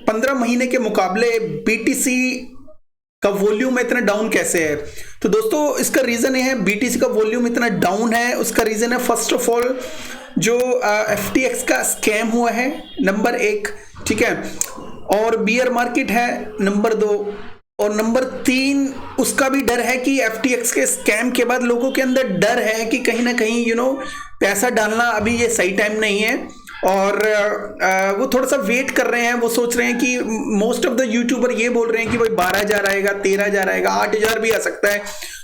15 महीने के मुकाबले बीटीसी का वॉल्यूम इतना डाउन कैसे है? तो दोस्तों इसका रीजन ये है, बीटीसी का वॉल्यूम इतना डाउन है, उसका रीजन है फर्स्ट ऑफ ऑल जो एफटीएक्स का स्कैम हुआ है, नंबर 1, ठीक है, और बियर मार्केट है नंबर 2, और नंबर 3 उसका भी डर है कि एफटीएक्स के स्कैम के बाद लोगों के अंदर डर है कि कहीं ना कहीं पैसा डालना अभी ये सही टाइम नहीं है, और वो थोड़ा सा वेट कर रहे हैं। वो सोच रहे हैं कि मोस्ट ऑफ द यूट्यूबर ये बोल रहे हैं कि भाई 12,000 आएगा, 13,000 आएगा, 8,000 भी आ सकता है।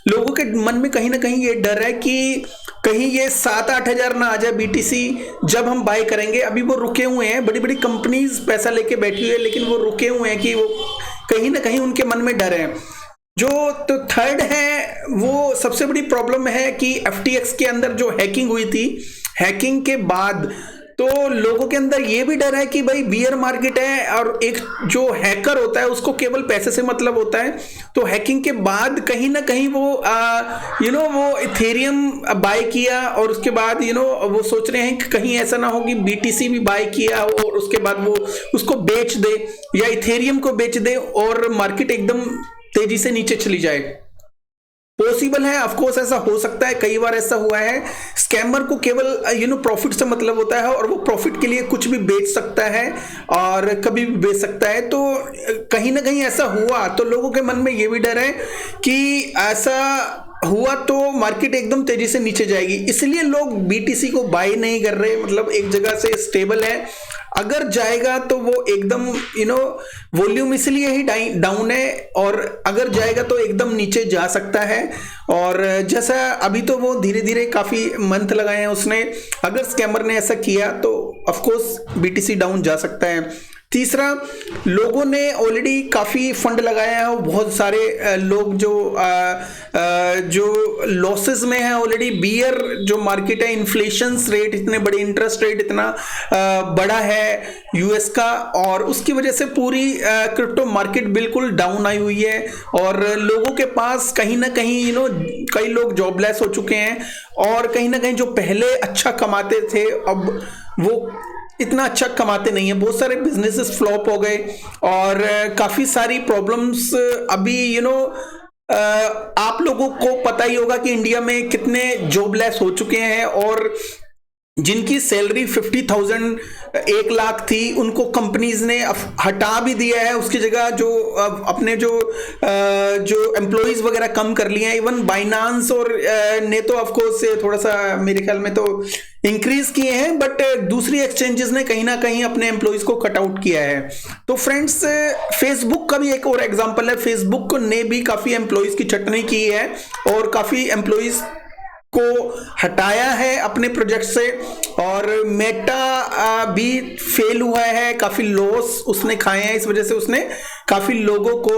लोगों के मन में कहीं ना कहीं ये डर है कि कहीं ये 7-8 ना आ जाए बीटीसी जब हम बाय करेंगे। अभी वो रुके हुए हैं, बड़ी बड़ी कंपनीज पैसा लेके बैठी हुई है, लेकिन वो रुके हुए हैं कि वो कहीं ना कहीं उनके मन में डर है। जो तो थर्ड है, वो सबसे बड़ी प्रॉब्लम है कि एफटीएक्स के अंदर जो हैकिंग हुई थी, हैकिंग के बाद तो लोगों के अंदर ये भी डर है कि भाई बियर मार्केट है और एक जो हैकर होता है उसको केवल पैसे से मतलब होता है, तो हैकिंग के बाद कहीं ना कहीं वो वो इथेरियम बाय किया, और उसके बाद वो सोच रहे हैं कि कहीं ऐसा ना हो कि बीटीसी भी बाय किया और उसके बाद वो उसको बेच दे या इथेरियम को बेच दे और मार्केट एकदम तेजी से नीचे चली जाए। पॉसिबल है, ऑफ कोर्स ऐसा हो सकता है, कई बार ऐसा हुआ है। स्कैमर को केवल प्रॉफिट से मतलब होता है और वो प्रॉफिट के लिए कुछ भी बेच सकता है और कभी भी बेच सकता है। तो कहीं ना कहीं ऐसा हुआ तो लोगों के मन में ये भी डर है कि ऐसा हुआ तो मार्केट एकदम तेजी से नीचे जाएगी, इसलिए लोग बीटीसी को बाय नहीं कर रहे। मतलब एक जगह से स्टेबल है, अगर जाएगा तो वो एकदम वॉल्यूम इसलिए ही डाउन है, और अगर जाएगा तो एकदम नीचे जा सकता है। और जैसा अभी तो वो धीरे धीरे काफी मंथ लगाए हैं उसने, अगर स्कैमर ने ऐसा किया तो ऑफ कोर्स बीटीसी डाउन जा सकता है। तीसरा, लोगों ने ऑलरेडी काफी फंड लगाया है, बहुत सारे लोग जो लॉसेस में है ऑलरेडी। बियर जो मार्केट है, इन्फ्लेशन रेट इतने बड़े, इंटरेस्ट रेट इतना बड़ा है यूएस का, और उसकी वजह से पूरी क्रिप्टो मार्केट बिल्कुल डाउन आई हुई है, और लोगों के पास कहीं ना कहीं कई लोग जॉबलेस हो चुके हैं, और कहीं ना कहीं जो पहले अच्छा कमाते थे अब वो इतना अच्छा कमाते नहीं है। बहुत सारे बिजनेसेस फ्लॉप हो गए और काफी सारी प्रॉब्लम्स अभी आप लोगों को पता ही होगा कि इंडिया में कितने जॉबलेस हो चुके हैं, और जिनकी सैलरी 50,000 1 लाख थी उनको कंपनीज ने हटा भी दिया है, उसकी जगह जो अपने जो एम्प्लॉइज वगैरह कम कर लिए हैं। इवन बाइनांस और ने तो ऑफ कोर्स थोड़ा सा मेरे ख्याल में तो इंक्रीज किए हैं, बट दूसरी एक्सचेंजेस ने कहीं ना कहीं अपने एम्प्लॉइज को कट आउट किया है। तो फ्रेंड्स, फेसबुक का भी एक और एग्जांपल है, फेसबुक ने भी काफी एम्प्लॉइज की छटनी की है और काफी एम्प्लॉइज को हटाया है अपने प्रोजेक्ट से, और मेटा भी फेल हुआ है, काफी लॉस उसने खाए हैं, इस वजह से उसने काफी लोगों को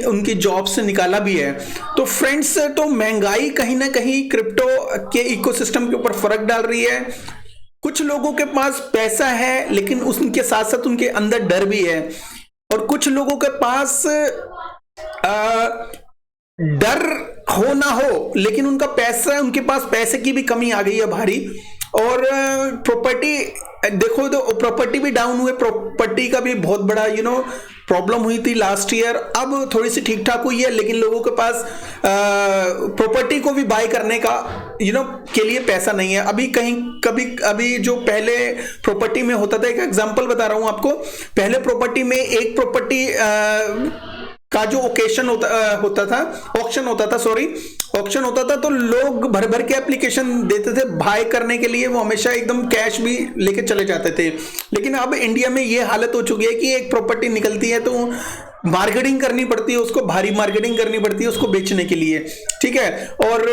उनकी जॉब से निकाला भी है। तो फ्रेंड्स, तो महंगाई कहीं ना कहीं क्रिप्टो के इकोसिस्टम के ऊपर फर्क डाल रही है। कुछ लोगों के पास पैसा है लेकिन उनके साथ साथ उनके अंदर डर भी है, और कुछ लोगों के पास डर हो ना हो लेकिन उनका पैसा, उनके पास पैसे की भी कमी आ गई है भारी। और प्रॉपर्टी देखो तो प्रॉपर्टी भी डाउन हुए, प्रॉपर्टी का भी बहुत बड़ा प्रॉब्लम हुई थी लास्ट ईयर, अब थोड़ी सी ठीक ठाक हुई है, लेकिन लोगों के पास प्रॉपर्टी को भी बाय करने का के लिए पैसा नहीं है। अभी जो पहले प्रॉपर्टी में होता था, एक एग्जांपल बता रहा हूं आपको, पहले प्रॉपर्टी में एक प्रॉपर्टी का जो ऑक्शन होता था, तो लोग भर भर के एप्लीकेशन देते थे बाय करने के लिए, वो हमेशा एकदम कैश भी लेके चले जाते थे। लेकिन अब इंडिया में ये हालत हो चुकी है कि एक प्रॉपर्टी निकलती है तो मार्केटिंग करनी पड़ती है, उसको भारी मार्केटिंग करनी पड़ती है उसको बेचने के लिए, ठीक है। और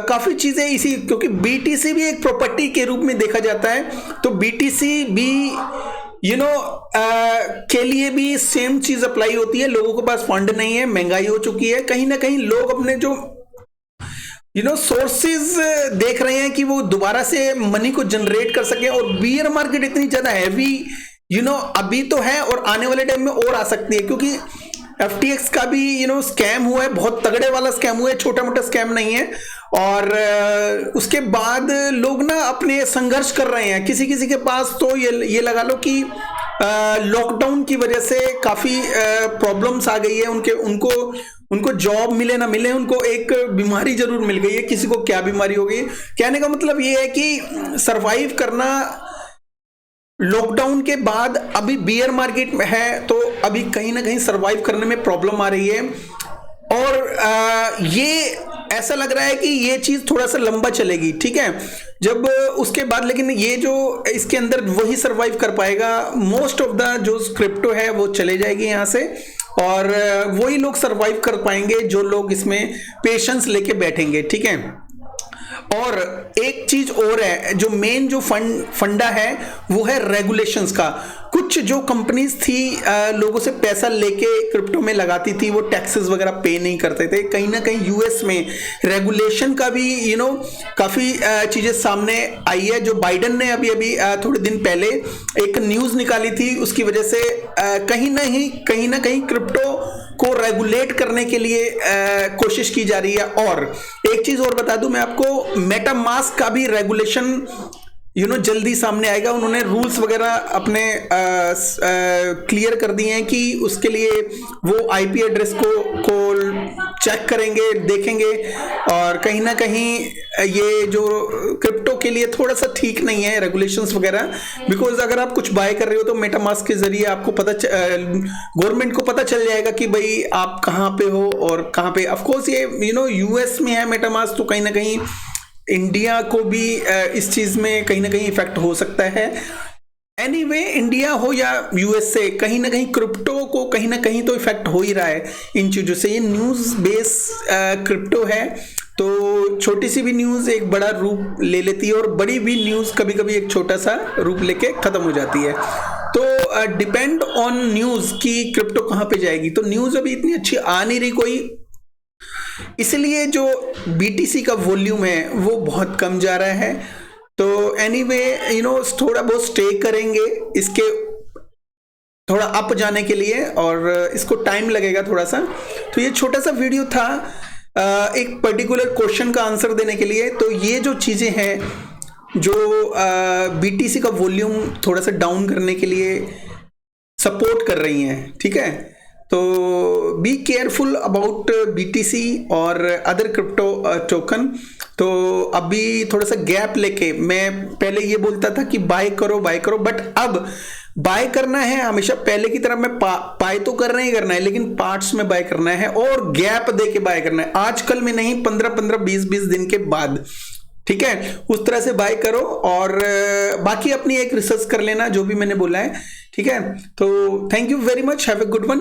काफी चीजें इसी, क्योंकि बीटीसी भी एक प्रॉपर्टी के रूप में देखा जाता है, तो बीटीसी भी के लिए भी सेम चीज अप्लाई होती है। लोगों के पास फंड नहीं है, महंगाई हो चुकी है, कहीं ना कहीं लोग अपने जो सोर्सेज देख रहे हैं कि वो दोबारा से मनी को जनरेट कर सके, और बियर मार्केट इतनी ज्यादा हैवी अभी तो है और आने वाले टाइम में और आ सकती है, क्योंकि एफटीएक्स का भी स्कैम हुआ है, बहुत तगड़े वाला स्कैम हुआ है, छोटा मोटा स्कैम नहीं है। और उसके बाद लोग अपने संघर्ष कर रहे हैं, किसी किसी के पास तो ये लगा लो कि लॉकडाउन की वजह से काफी प्रॉब्लम्स आ गई है उनको जॉब मिले ना मिले, उनको एक बीमारी जरूर मिल गई है। किसी को क्या बीमारी हो गई, कहने का मतलब ये है कि सरवाइव करना लॉकडाउन के बाद अभी बियर मार्केट में है, तो अभी कहीं ना कहीं सरवाइव करने में प्रॉब्लम आ रही है। और ये ऐसा लग रहा है कि ये चीज थोड़ा सा लंबा चलेगी, ठीक है। जब उसके बाद लेकिन ये जो इसके अंदर वही सरवाइव कर पाएगा, मोस्ट ऑफ द जो क्रिप्टो है वो चले जाएगी यहाँ से, और वही लोग सरवाइव कर पाएंगे जो लोग इसमें पेशेंस लेके बैठेंगे, ठीक है। और एक चीज और है, जो मेन जो फंडा है वो है रेगुलेशंस का। कुछ जो कंपनीज थी लोगों से पैसा लेके क्रिप्टो में लगाती थी, वो टैक्सेस वगैरह पे नहीं करते थे। कहीं ना कहीं यूएस में रेगुलेशन का भी काफी चीजें सामने आई है। जो बाइडन ने अभी थोड़े दिन पहले एक न्यूज निकाली थी, उसकी वजह से कहीं ना कहीं क्रिप्टो को रेगुलेट करने के लिए कोशिश की जा रही है। और एक चीज और बता दूं मैं आपको, मेटामास्क का भी रेगुलेशन जल्दी सामने आएगा। उन्होंने रूल्स वगैरह अपने क्लियर कर दिए हैं कि उसके लिए वो आईपी एड्रेस को चेक करेंगे, देखेंगे। और कहीं ना कहीं ये जो क्रिप्टो के लिए थोड़ा सा ठीक नहीं है रेगुलेशंस वगैरह, बिकॉज अगर आप कुछ बाय कर रहे हो तो मेटामास्क के जरिए आपको गवर्नमेंट को पता चल जाएगा कि भाई आप कहाँ पे हो और कहाँ पे। ऑफकोर्स ये यूएस में है मेटामास्क, तो कहीं ना कहीं इंडिया को भी इस चीज में कहीं ना कहीं इफेक्ट हो सकता है। एनीवे, इंडिया हो या यूएसए, कहीं ना कहीं क्रिप्टो को कहीं ना कहीं तो इफेक्ट हो ही रहा है इन चीजों से। ये न्यूज बेस क्रिप्टो है, तो छोटी सी भी न्यूज एक बड़ा रूप ले लेती है, और बड़ी भी न्यूज कभी कभी एक छोटा सा रूप लेके खत्म हो जाती है। तो डिपेंड ऑन न्यूज कि क्रिप्टो कहाँ पे जाएगी। तो न्यूज अभी इतनी अच्छी आ नहीं रही कोई, इसलिए जो बीटीसी का वॉल्यूम है वो बहुत कम जा रहा है। तो एनीवे थोड़ा बहुत स्टे करेंगे इसके थोड़ा अप जाने के लिए, और इसको टाइम लगेगा थोड़ा सा। तो ये छोटा सा वीडियो था एक पर्टिकुलर क्वेश्चन का आंसर देने के लिए। तो ये जो चीजें हैं जो बीटीसी का वॉल्यूम थोड़ा सा डाउन करने के लिए सपोर्ट कर रही हैं, ठीक है। तो बी केयरफुल अबाउट बीटीसी और अदर क्रिप्टो टोकन। तो अभी थोड़ा सा गैप लेके, मैं पहले ये बोलता था कि बाय करो, बट अब बाय करना है हमेशा पहले की तरह मैं बाय तो करना ही करना है, लेकिन पार्ट्स में बाय करना है और गैप दे के बाय करना है। आजकल में नहीं, 15-15, 20-20 दिन के बाद, ठीक है, उस तरह से बाय करो। और बाकी अपनी एक रिसर्च कर लेना जो भी मैंने बोला है, ठीक है। तो thank you very much, have a good one.